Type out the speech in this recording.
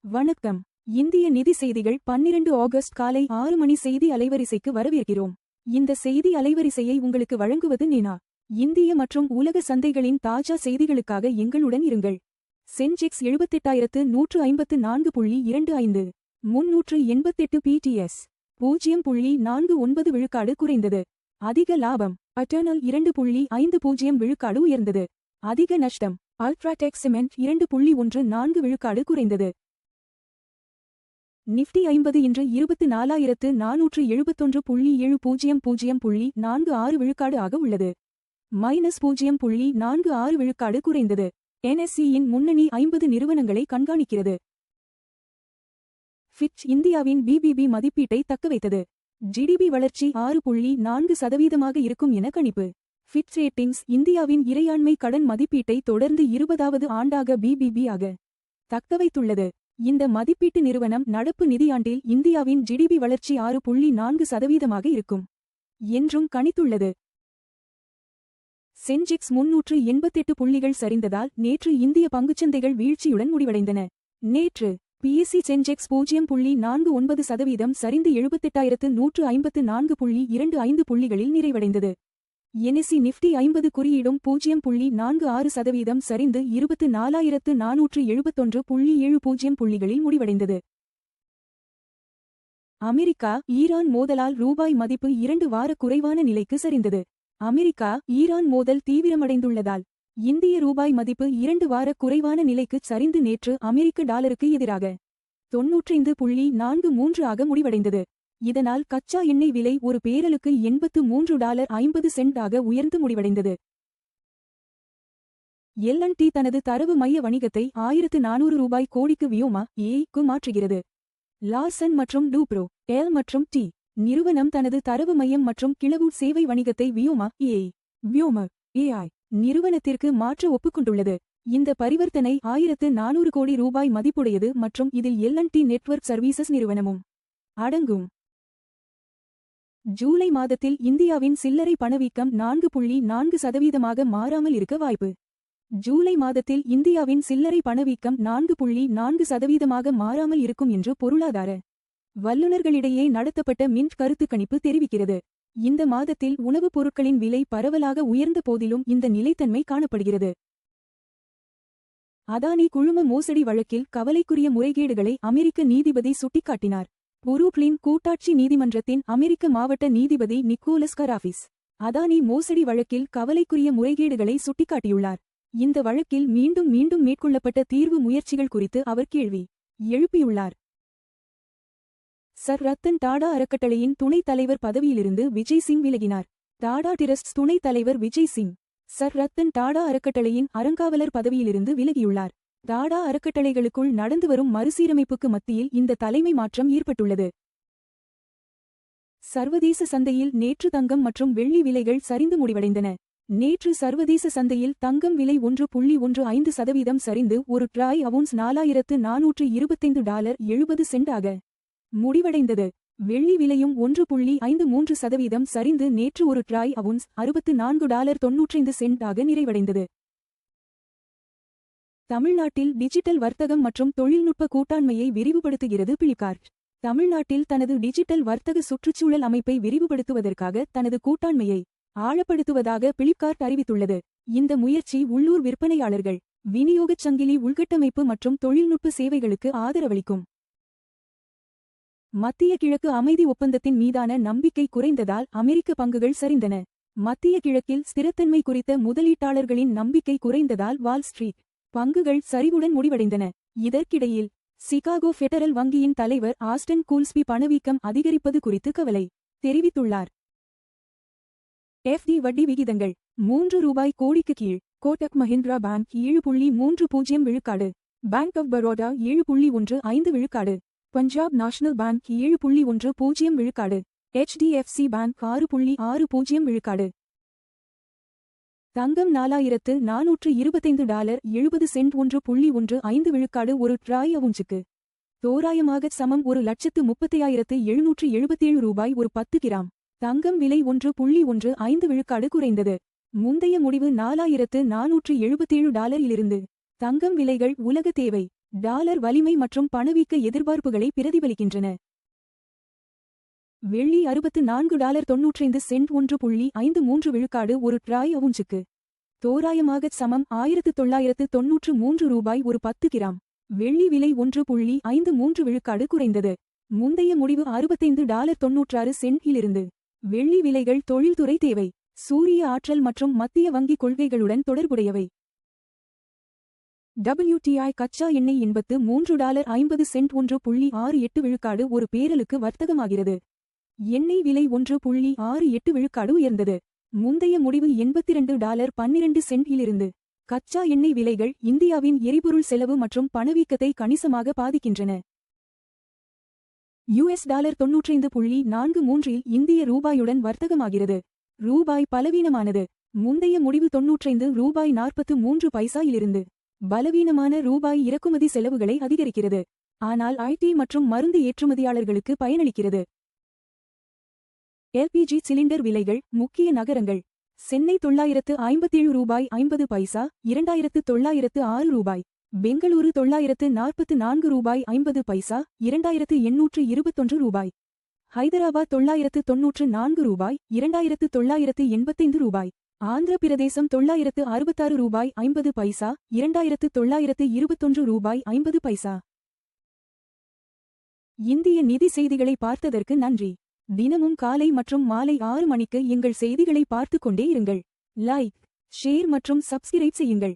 வணக்கம். இந்திய நிதி செய்திகள் 12 ஆகஸ்ட் காலை 6 மணி செய்தி அலைவரிசைக்கு வரவேற்கிறோம். இந்த செய்தி அலைவரிசையை உங்களுக்கு வழங்குவது நீனா. இந்திய மற்றும் உலக சந்தைகளின் தாஜா செய்திகளுக்காக எங்களுடன் இருங்கள். சென்செக்ஸ் 78,154.25 388 பிடிஎஸ் 0.49 விழுக்காடு குறைந்தது. அதிக லாபம் அட்டர்னல் 2.50 விழுக்காடு உயர்ந்தது. அதிக நஷ்டம் அல்ட்ராடெக் சிமெண்ட் 2.14 விழுக்காடு குறைந்தது. நிஃப்டி 50 இன்று 24,471.70.46 விழுக்காடு ஆக உள்ளது. -0.46 விழுக்காடு குறைந்தது. NSE-யின் முன்னணி 50 நிறுவனங்களை கண்காணிக்கிறது. ஃபிட்ச் இந்தியாவின் BBB மதிப்பீட்டை தக்கவைத்தது. ஜிடிபி வளர்ச்சி 6.4% இருக்கும் என கணிப்பு. ஃபிட்ச் ரேட்டிங்ஸ் இந்தியாவின் இறையாண்மை கடன் மதிப்பீட்டை தொடர்ந்து 20வது ஆண்டாக BBB ஆக தக்கவைத்துள்ளது. இந்த மதிப்பீட்டு நிறுவனம் நடப்பு நிதியாண்டில் இந்தியாவின் ஜிடிபி வளர்ச்சி 6.4% இருக்கும் என்றும் கணித்துள்ளது. சென்செக்ஸ் 388 புள்ளிகள் சரிந்ததால் நேற்று இந்திய பங்குச்சந்தைகள் வீழ்ச்சியுடன் முடிவடைந்தன. நேற்று பிஎஸ்சி சென்செக்ஸ் 0.49% சரிந்து 78,154.25 புள்ளிகளில் நிறைவடைந்தது. NSE நிஃப்டி 50 குறியீடும் 0.46% சரிந்து 24,471.70 புள்ளிகளில் முடிவடைந்தது. அமெரிக்கா ஈரான் மோதலால் ரூபாய் மதிப்பு 2 வார குறைவான நிலைக்கு சரிந்தது. அமெரிக்கா ஈரான் மோதல் தீவிரமடைந்துள்ளதால் இந்திய ரூபாய் மதிப்பு 2 வார குறைவான நிலைக்கு சரிந்து நேற்று அமெரிக்க டாலருக்கு எதிராக 95.43 ஆக முடிவடைந்தது. இதனால் கச்சா எண்ணெய் விலை ஒரு பேரலுக்கு $83.50 ஆக உயர்ந்து முடிவடைந்தது. L&T தனது தரவு மைய வணிகத்தை 1,400 கோடிக்கு வியோமா க்கு மாற்றுகிறது. லார்சன் மற்றும் டூப்ரோ L மற்றும் T நிறுவனம் தனது தரவு மையம் மற்றும் கிளவுட் சேவை வணிகத்தை வியோமா AI நிறுவனத்திற்கு மாற்ற ஒப்புக்கொண்டுள்ளது. இந்த பரிவர்த்தனை 1,400 கோடி ரூபாய் மதிப்புடையது மற்றும் இதில் L&T நெட்வொர்க் சர்வீசஸ் நிறுவனமும் அடங்கும். ஜூலை மாதத்தில் இந்தியாவின் சில்லறை பணவீக்கம் 4.4% மாறாமல் இருக்க வாய்ப்பு. ஜூலை மாதத்தில் இந்தியாவின் சில்லறை பணவீக்கம் 4.4% மாறாமல் இருக்கும் என்று பொருளாதார வல்லுநர்களிடையே நடத்தப்பட்ட மின்ட் கருத்து கணிப்பு தெரிவிக்கிறது. இந்த மாதத்தில் உணவுப் பொருட்களின் விலை பரவலாக உயர்ந்த போதிலும் இந்த நிலைத்தன்மை காணப்படுகிறது. அதானி குழும மோசடி வழக்கில் கவலைக்குரிய முறைகேடுகளை அமெரிக்க நீதிபதி சுட்டிக்காட்டினார். புரூக்ளின் கூட்டாட்சி நீதிமன்றத்தின் அமெரிக்க மாவட்ட நீதிபதி நிக்கோலஸ் கராஃபிஸ் அதானி மோசடி வழக்கில் கவலைக்குரிய முறைகேடுகளை சுட்டிக்காட்டியுள்ளார். இந்த வழக்கில் மீண்டும் மேற்கொள்ளப்பட்ட தீர்வு முயற்சிகள் குறித்து அவர் கேள்வி எழுப்பியுள்ளார். சர் ரத்தன் டாடா அறக்கட்டளையின் துணைத் தலைவர் பதவியிலிருந்து விஜய் சிங் விலகினார். டாடா டிரஸ்ட்ஸ் துணைத் தலைவர் விஜய் சிங் சர் ரத்தன் டாடா அறக்கட்டளையின் அறங்காவலர் பதவியிலிருந்து விலகியுள்ளார். டாடா அறக்கட்டளைகளுக்குள் நடந்து வரும் மறுசீரமைப்புக்கு மத்தியில் இந்த தலைமை மாற்றம் ஏற்பட்டுள்ளது. சர்வதேச சந்தையில் நேற்று தங்கம் மற்றும் வெள்ளி விலைகள் சரிந்து முடிவடைந்தன. நேற்று சர்வதேச சந்தையில் தங்கம் விலை 1.15% சரிந்து ஒரு ட்ராய் அவுன்ஸ் $4,425.70 ஆக முடிவடைந்தது. வெள்ளி விலையும் 1.53% சரிந்து நேற்று ஒரு ட்ராய் அவுன்ஸ் $64.95 ஆக நிறைவடைந்தது. தமிழ்நாட்டில் டிஜிட்டல் வர்த்தகம் மற்றும் தொழில்நுட்ப கூட்டாண்மையை விரிவுபடுத்துகிறது பிளிப்கார்ட். தமிழ்நாட்டில் தனது டிஜிட்டல் வர்த்தக சுற்றுச்சூழல் அமைப்பை விரிவுபடுத்துவதற்காக தனது கூட்டாண்மையை ஆழப்படுத்துவதாக பிளிப்கார்ட் அறிவித்துள்ளது. இந்த முயற்சி உள்ளூர் விற்பனையாளர்கள், விநியோகச் சங்கிலி உள்கட்டமைப்பு மற்றும் தொழில்நுட்ப சேவைகளுக்கு ஆதரவளிக்கும். மத்திய கிழக்கு அமைதி ஒப்பந்தத்தின் மீதான நம்பிக்கை குறைந்ததால் அமெரிக்க பங்குகள் சரிந்தன. மத்திய கிழக்கில் ஸ்திரத்தன்மை குறித்த முதலீட்டாளர்களின் நம்பிக்கை குறைந்ததால் வால் ஸ்ட்ரீட் பங்குகள் சரிவுடன் முடிவடைந்தன. இதற்கிடையில் சிகாகோ ஃபெடரல் வங்கியின் தலைவர் ஆஸ்டன் கூல்ஸ்பி பணவீக்கம் அதிகரிப்பது குறித்து கவலை தெரிவித்துள்ளார். FD வட்டி விகிதங்கள் ₹3 கோடிக்கு கீழ். கோட்டக் மஹிந்திரா பேங்க் 7.30 விழுக்காடு. பேங்க் ஆஃப் பரோடா 7.15 விழுக்காடு. பஞ்சாப் நேஷனல் பேங்க் 7.10 விழுக்காடு. HDFC பேங்க் 6.60 விழுக்காடு. தங்கம் $4,425.70 1.15 விழுக்காடு ஒரு ட்ராய் அவுன்ஸுக்கு தோராயமாக சமம் 1,35,777 ஒரு 10 கிராம். தங்கம் விலை 1.15 விழுக்காடு குறைந்தது. முந்தைய முடிவு $4,477 தங்கம் விலைகள் உலக தேவை டாலர் வலிமை மற்றும் பணவீக்க எதிர்பார்ப்புகளை பிரதிபலிக்கின்றன. வெள்ளி $64.95 1.53 விழுக்காடு ஒரு ட்ராய் அவுன்ஸுக்கு. தோராயமாகச் சமம் $1993 ஒரு 10 கிராம். வெள்ளி விலை 1.53 விழுக்காடு குறைந்தது. முந்தைய முடிவு $65.96 இலிருந்து. வெள்ளி விலைகள் தொழில்துறை தேவை, சூரிய ஆற்றல் மற்றும் மத்திய வங்கி கொள்கைகளுடன் தொடர்புடையவை. WTI கச்சா எண்ணெய் $83.50 1.68 விழுக்காடு ஒரு பேரலுக்கு வர்த்தகமாகிறது. எண்ணெய் விலை 1.68 விழுக்காடு உயர்ந்தது. முந்தைய முடிவு $82.12 இலிருந்து. கச்சா எண்ணெய் விலைகள் இந்தியாவின் எரிபொருள் செலவு மற்றும் பணவீக்கத்தை கணிசமாக பாதிக்கின்றன. $95.43 இந்திய ரூபாயுடன் வர்த்தகமாகிறது. ரூபாய் பலவீனமானது. முந்தைய முடிவு $93.43 இலிருந்து. பலவீனமான ரூபாய் இறக்குமதி செலவுகளை அதிகரிக்கிறது, ஆனால் IT மற்றும் மருந்து ஏற்றுமதியாளர்களுக்கு பயனளிக்கிறது. LPG சிலிண்டர் விலைகள் முக்கிய நகரங்கள். சென்னை $957.50, $2,906. பெங்களூரு $944.50, $2,821. ஹைதராபாத் $994, $2,985. ஆந்திர பிரதேசம் $966.50, $2,921.50. இந்திய நிதி செய்திகளை பார்த்ததற்கு நன்றி. தினமும் காலை மற்றும் மாலை 6 மணிக்கு எங்கள் செய்திகளை பார்த்துக் கொண்டே இருங்கள். லைக், ஷேர் மற்றும் சப்ஸ்கிரைப் செய்யுங்கள்.